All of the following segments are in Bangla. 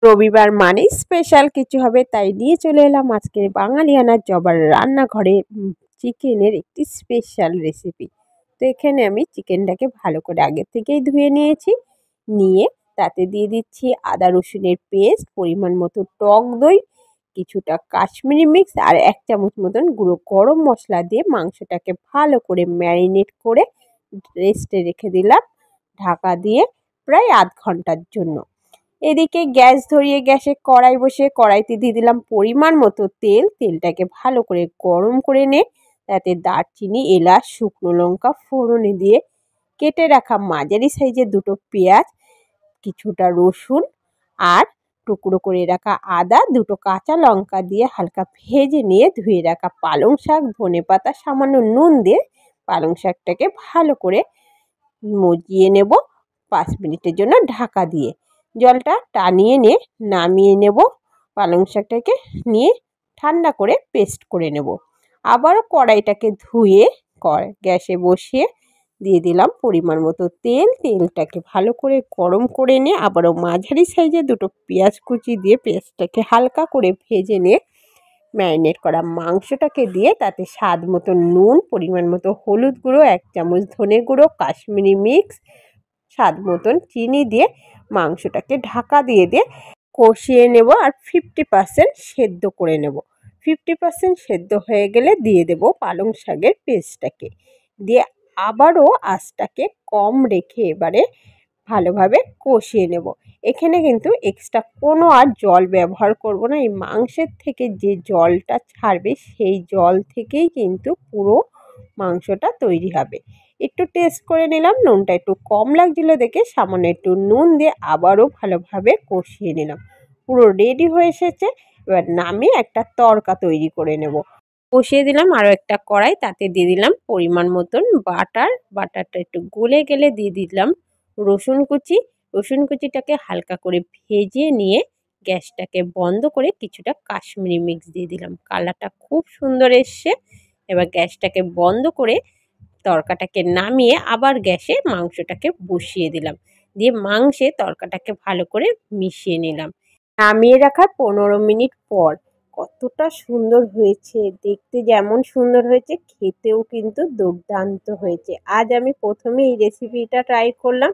রবিবার মানেই স্পেশাল কিছু হবে, তাই নিয়ে চলে এলাম আজকের বাঙালিয়ানা জবার রান্নাঘরে চিকেনের একটি স্পেশাল রেসিপি। তো এখানে আমি চিকেনটাকে ভালো করে আগে থেকেই ধুয়ে নিয়েছি। নিয়ে তাতে দিয়ে দিচ্ছি আদা রসুনের পেস্ট, পরিমাণ মতো টক দই, কিছুটা কাশ্মীরি মিক্স আর 1 চামচ মতন গুঁড়ো গরম মশলা দিয়ে মাংসটাকে ভালো করে ম্যারিনেট করে রেস্টে রেখে দিলাম ঢাকা দিয়ে প্রায় আধ ঘন্টার জন্য। এদিকে গ্যাস ধরিয়ে গ্যাসে কড়াই বসে কড়াইতে দিয়ে দিলাম পরিমাণ মতো তেল। তেলটাকে ভালো করে গরম করে নিয়ে তাতে দারচিনি, এলাচ, শুকনো লঙ্কা ফোড়নে দিয়ে কেটে রাখা মাঝারি সাইজের 2টো পেঁয়াজ, কিছুটা রসুন আর টুকরো করে রাখা আদা, 2টো কাঁচা লঙ্কা দিয়ে হালকা ভেজে নিয়ে ধুয়ে রাখা পালং শাক, ধনেপাতা, সামান্য নুন দিয়ে পালং শাকটাকে ভালো করে মজিয়ে নেব 5 মিনিটের জন্য ঢাকা দিয়ে। জলটা টানিয়ে নিয়ে নামিয়ে নেব। পালং শাকটাকে নিয়ে ঠান্ডা করে পেস্ট করে নেব। আবারও কড়াইটাকে ধুয়ে গ্যাসে বসিয়ে দিয়ে দিলাম পরিমাণ মতো তেল। তেলটাকে ভালো করে গরম করে নিয়ে আবারও মাঝারি সাইজে 2টো পেঁয়াজ কুচি দিয়ে পেঁয়াজটাকে হালকা করে ভেজে নিয়ে ম্যারিনেট করা মাংসটাকে দিয়ে তাতে স্বাদ মতো নুন, পরিমাণ মতো হলুদ গুঁড়ো, 1 চামচ ধনে গুঁড়ো, কাশ্মীরি মিক্স, স্বাদ মতন চিনি দিয়ে মাংসটাকে ঢাকা দিয়ে কষিয়ে নেব আর 50% সেদ্ধ করে নেব। 50% সেদ্ধ হয়ে গেলে দিয়ে দেব পালং শাকের পেস্টটাকে দিয়ে আবারও আঁচটাকে কম রেখে এবারে ভালোভাবে কষিয়ে নেব। এখানে কিন্তু এক্সট্রা কোনো আর জল ব্যবহার করব না। এই মাংসের থেকে যে জলটা ছাড়বে সেই জল থেকেই কিন্তু পুরো মাংসটা তৈরি হবে। একটু টেস্ট করে নিলাম, নুনটা একটু কম লাগছিল দেখে সামান্য একটু নুন দিয়ে আবারও ভালোভাবে কষিয়ে নিলাম। পুরো রেডি হয়ে এসেছে। এবার নামিয়ে একটা তড়কা তৈরি করে নেব। কষিয়ে দিলাম আরও একটা কড়াই, তাতে দিয়ে দিলাম পরিমাণ মতন বাটারটা একটু গলে গেলে দিয়ে দিলাম রসুন কুচি। রসুন কুচিটাকে হালকা করে ভেজে নিয়ে গ্যাসটাকে বন্ধ করে কিছুটা কাশ্মীরি মিক্স দিয়ে দিলাম। কালারটা খুব সুন্দর এসছে। এবার গ্যাসটাকে বন্ধ করে তড়কাটাকে নামিয়ে আবার গ্যাসে মাংসটাকে বসিয়ে দিলাম। দিয়ে মাংসে তড়কাটাকে ভালো করে মিশিয়ে নিলাম। নামিয়ে রাখার 15 মিনিট পর কতটা সুন্দর হয়েছে, দেখতে যেমন সুন্দর হয়েছে খেতেও কিন্তু দুর্দান্ত হয়েছে। আজ আমি প্রথমে এই রেসিপিটা ট্রাই করলাম,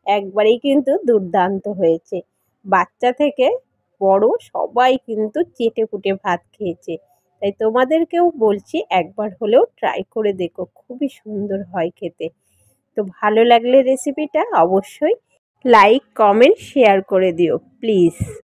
একবারেই কিন্তু দুর্দান্ত হয়েছে। বাচ্চা থেকে বড় সবাই কিন্তু চেটেপুটে ভাত খেয়েছে। তাই তোমাদেরকেও বলছি একবার হলেও ট্রাই করে দেখো, খুবই সুন্দর হয় খেতে। তো ভালো লাগলে রেসিপিটা অবশ্যই লাইক, কমেন্ট, শেয়ার করে দিও প্লিজ।